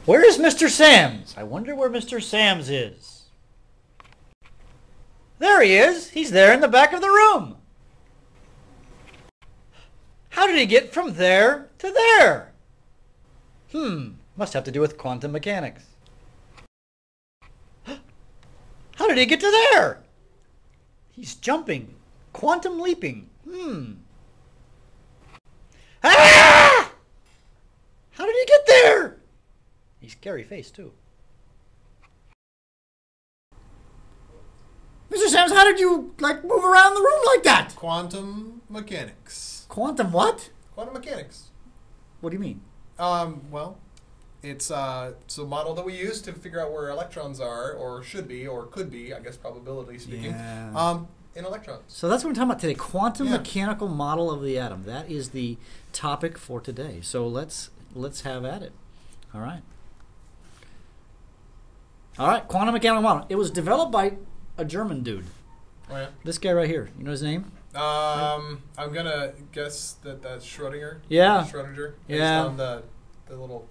Where is Mr. Sams? I wonder where Mr. Sams is. There he is. He's there in the back of the room. How did he get from there to there? Must have to do with quantum mechanics. How did he get to there? He's jumping. Quantum leaping. Ah! How did he get there? He's scary face too. Mr. Sams, how did you move around the room like that? Quantum mechanics. Quantum what? Quantum mechanics. What do you mean? Well, it's a model that we use to figure out where electrons are, or should be, or could be, I guess, probability speaking, in electrons. So that's what we're talking about today. Quantum mechanical model of the atom. That is the topic for today. So let's have at it. All right. All right. Quantum mechanical model. It was developed by a German dude. Oh yeah. This guy right here. You know his name? I'm gonna guess that's Schrodinger. Yeah. Schrodinger. Yeah. Based on the little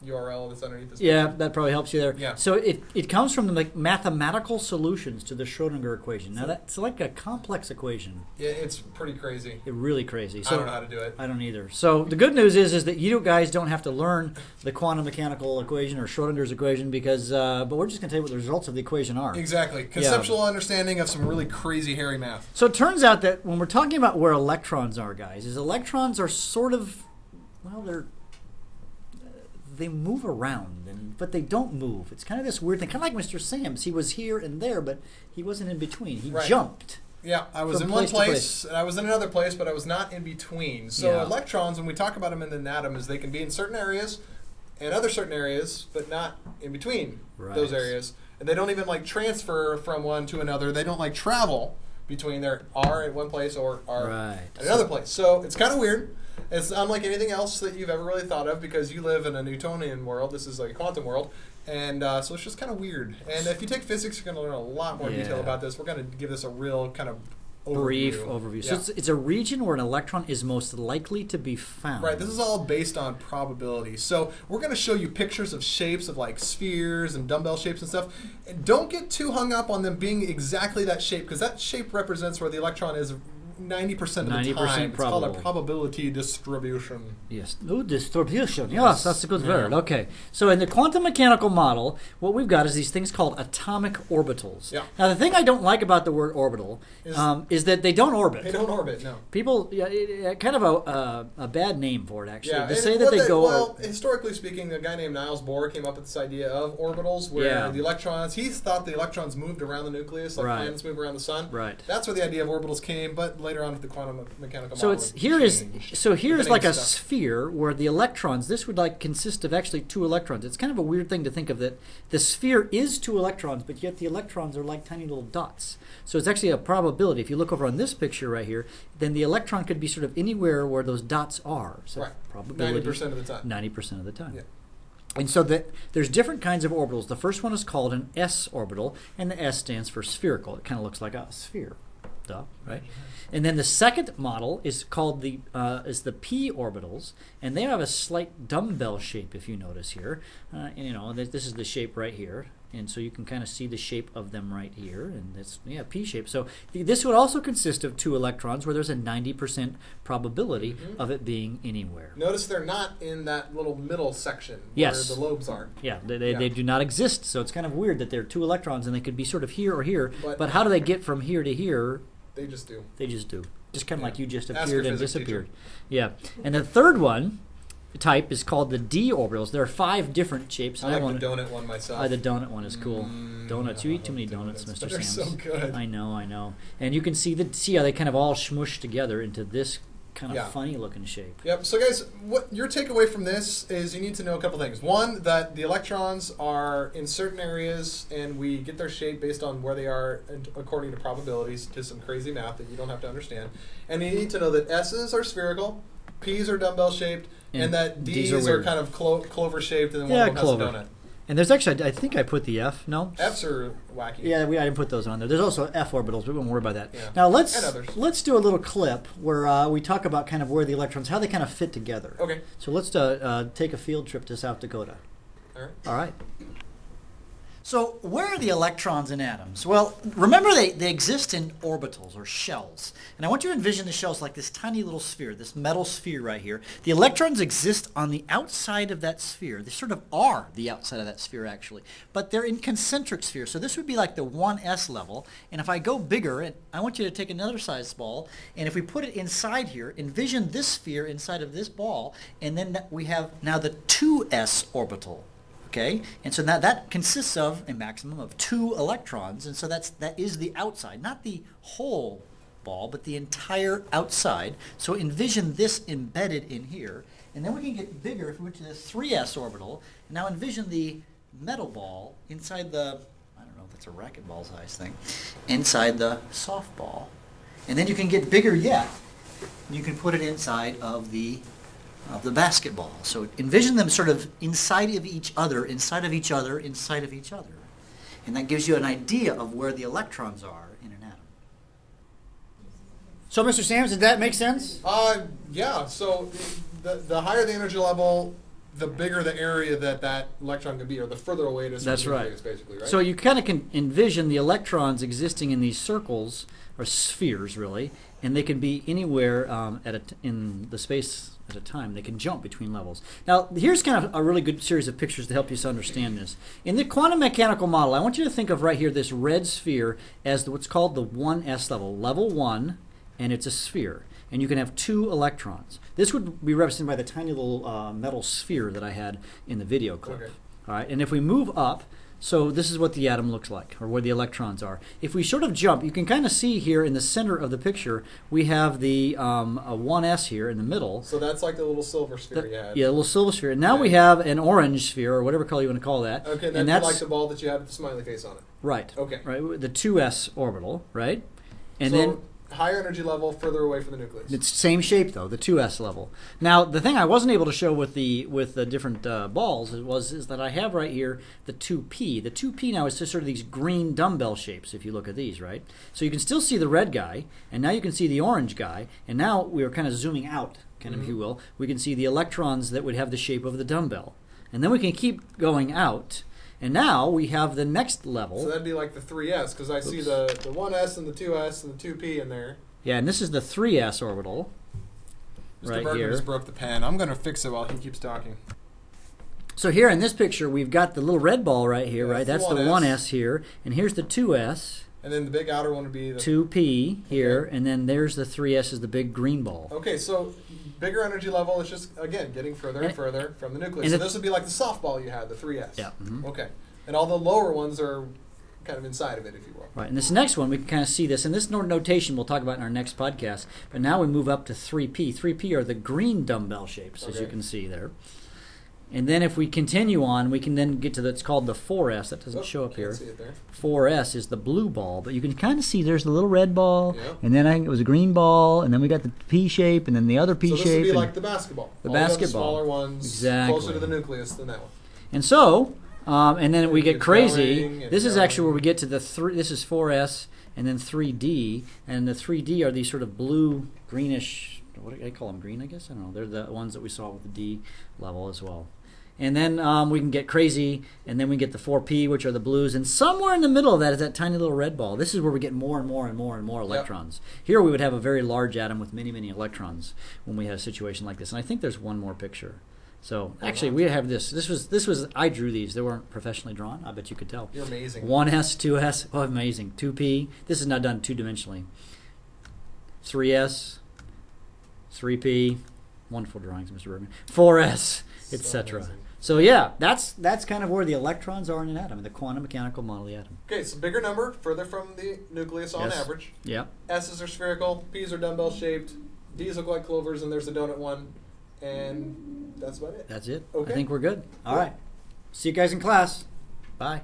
URL that's underneath this. Yeah, that probably helps you there. Yeah. So it comes from the mathematical solutions to the Schrodinger equation. Now that's like a complex equation. Yeah, it's pretty crazy. It's really crazy. So I don't know how to do it. I don't either. So the good news is that you guys don't have to learn the quantum mechanical equation or Schrodinger's equation because, but we're just going to tell you what the results of the equation are. Exactly. Conceptual understanding of some really crazy hairy math. So it turns out that when we're talking about where electrons are, guys, is electrons are sort of, well, they move around, but they don't move. It's kind of this weird thing, kind of like Mr. Sams. He was here and there, but he wasn't in between. He jumped. Yeah, I was in one place, and I was in another place, but I was not in between. So electrons, when we talk about them in an atom, is they can be in certain areas and other certain areas, but not in between those areas. And they don't even transfer from one to another. They don't travel between their are at one place or are at another place. So it's kind of weird. It's unlike anything else that you've ever really thought of because you live in a Newtonian world. This is like a quantum world. And so it's just kind of weird. And if you take physics, you're going to learn a lot more detail about this. We're going to give this a real kind of brief overview. Yeah. So it's a region where an electron is most likely to be found. Right. This is all based on probability. So we're going to show you pictures of shapes of spheres and dumbbell shapes and stuff. And don't get too hung up on them being exactly that shape because that shape represents where the electron is 90% of the time. It's called a probability distribution. Yes. Oh, distribution. Yes, that's a good word. Okay. So in the quantum mechanical model, what we've got is these things called atomic orbitals. Yeah. Now, the thing I don't like about the word orbital is that they don't orbit. They don't orbit, no. People, kind of a bad name for it, actually. Yeah. They say that they go... Well, historically speaking, a guy named Niels Bohr came up with this idea of orbitals where the electrons, he thought the electrons moved around the nucleus like planets move around the sun. Right. That's where the idea of orbitals came, but later on with the quantum mechanical model. So here's like a stuff. sphere where the electrons, this would consist of actually two electrons. It's kind of a weird thing to think of that the sphere is two electrons, but yet the electrons are like tiny little dots. So it's actually a probability. If you look over on this picture right here, then the electron could be sort of anywhere where those dots are. So probability 90% of the time. 90% of the time. Yeah. And so there's different kinds of orbitals. The first one is called an s orbital, and the s stands for spherical. It kind of looks like a sphere. Duh, right? And then the second model is called the p orbitals, and they have a slight dumbbell shape. If you notice here, this is the shape right here, and so you can kind of see the shape of them right here, and it's p shape. So this would also consist of two electrons, where there's a 90% probability of it being anywhere. Notice they're not in that little middle section where the lobes are. Yeah, they do not exist. So it's kind of weird that they're two electrons, and they could be sort of here or here. But how do they get from here to here? They just do. They just do. Just kind of like you just appeared and disappeared. Teacher. Yeah. And the third one type is called the d orbitals. There are 5 different shapes. I like the donut one myself. The donut one is cool. Donuts. You eat too many donuts, Mr. But they're Sams. so good. I know. And you can see how they kind of all smush together into this kind of funny looking shape. Yep. So guys, what your takeaway from this is you need to know a couple things. One, that the electrons are in certain areas and we get their shape based on where they are according to probabilities, to some crazy math that you don't have to understand. And you need to know that S's are spherical, P's are dumbbell shaped, and that D's are kind of clover shaped, and then one of them has a donut. And there's actually, I think I put the F. No, F's are wacky. Yeah, I didn't put those on there. There's also F orbitals. We won't worry about that. Yeah. Now let's do a little clip where we talk about kind of where the electrons, how they kind of fit together. Okay. So let's take a field trip to South Dakota. All right. So where are the electrons in atoms? Well, remember they exist in orbitals or shells. And I want you to envision the shells like this tiny little sphere, this metal sphere right here. The electrons exist on the outside of that sphere. They sort of are the outside of that sphere actually. But they're in concentric spheres. So this would be like the 1s level. And if I go bigger, and I want you to take another size ball, and if we put it inside here, envision this sphere inside of this ball, and then we have now the 2s orbital. Okay, and so now that consists of a maximum of 2 electrons, and so that is the outside, not the whole ball, but the entire outside. So envision this embedded in here, and then we can get bigger if we went to the 3s orbital. Now envision the metal ball inside the, I don't know if that's a racquetball size thing, inside the softball, and then you can get bigger yet. You can put it inside of the basketball. So envision them sort of inside of each other, inside of each other, inside of each other. And that gives you an idea of where the electrons are in an atom. So Mr. Sams, did that make sense? Yeah. So the higher the energy level, the bigger the area that electron can be, or the further away it is from the nucleus, basically, right? So you kind of can envision the electrons existing in these circles, or spheres really, and they can be anywhere in the space at a time. They can jump between levels. Now, here's kind of a really good series of pictures to help you understand this. In the quantum mechanical model, I want you to think of right here this red sphere as what's called the 1s level, level 1, and it's a sphere. And you can have 2 electrons. This would be represented by the tiny little metal sphere that I had in the video clip. Okay. All right, and if we move up, so this is what the atom looks like, or where the electrons are. If we sort of jump, you can kind of see here in the center of the picture, we have the a 1s here in the middle. So that's like the little silver sphere you had. Yeah, a little silver sphere. Now we have an orange sphere, or whatever color you want to call that. Okay, and that's like the ball that you had with the smiley face on it. Right. Okay. Right, the 2s orbital, right? And so then higher energy level, further away from the nucleus. it's same shape though, the 2s level. Now the thing I wasn't able to show with the different balls is that I have right here the 2p. The 2p now is just sort of these green dumbbell shapes. If you look at these, right? So you can still see the red guy, and now you can see the orange guy, and now we are kind of zooming out, kind of, if you will. We can see the electrons that would have the shape of the dumbbell, and then we can keep going out. And now we have the next level. So that'd be like the 3s, because I see the 1s and the 2s and the 2p in there. Yeah, and this is the 3s orbital. Mr. Right Bergman here. just broke the pen. I'm going to fix it while he keeps talking. So here in this picture, we've got the little red ball right here, right? That's the 1s. 1s here. And here's the 2s. And then the big outer one would be the 2p here. Okay. And then there's the 3s is the big green ball. Okay, so bigger energy level is just, again, getting further and further from the nucleus. So this would be like the softball you had, the 3s. Yeah. Mm-hmm. Okay. And all the lower ones are kind of inside of it, if you will. Right. And this next one, we can kind of see this. And this notation we'll talk about in our next podcast. But now we move up to 3p. 3p are the green dumbbell shapes, as you can see there. And then if we continue on, we can then get to it's called the 4s. That doesn't show up here. See it there. 4s is the blue ball, but you can kind of see there's the little red ball, yep. And then it was a green ball, and then we got the P shape, and then the other P shape. So this would be like the basketball. The all basketball. The smaller ones, exactly. Closer to the nucleus than that one. And so, and then we get crazy. This is actually where we get to the 3. This is 4s, and then 3d, and the 3d are these sort of blue, greenish. What do I call them? Green, I guess. I don't know. They're the ones that we saw with the D level as well. And then we can get crazy, and then we get the 4p, which are the blues, and somewhere in the middle of that is that tiny little red ball. This is where we get more and more and more and more electrons. Yep. Here we would have a very large atom with many, many electrons when we had a situation like this. And I think there's one more picture. So actually, we have this. This was I drew these. They weren't professionally drawn. I bet you could tell. You're amazing. 1s, 2s. Oh, amazing. 2p. This is not done two-dimensionally. 3s, 3p. Wonderful drawings, Mr. Bergman. 4s, etc. So yeah, that's kind of where the electrons are in an atom, in the quantum mechanical model of the atom. Okay, so bigger number, further from the nucleus on average. Yeah. S's are spherical, P's are dumbbell shaped, D's look like clovers, and there's the donut one, and that's about it. That's it. Okay. I think we're good. All right. See you guys in class. Bye.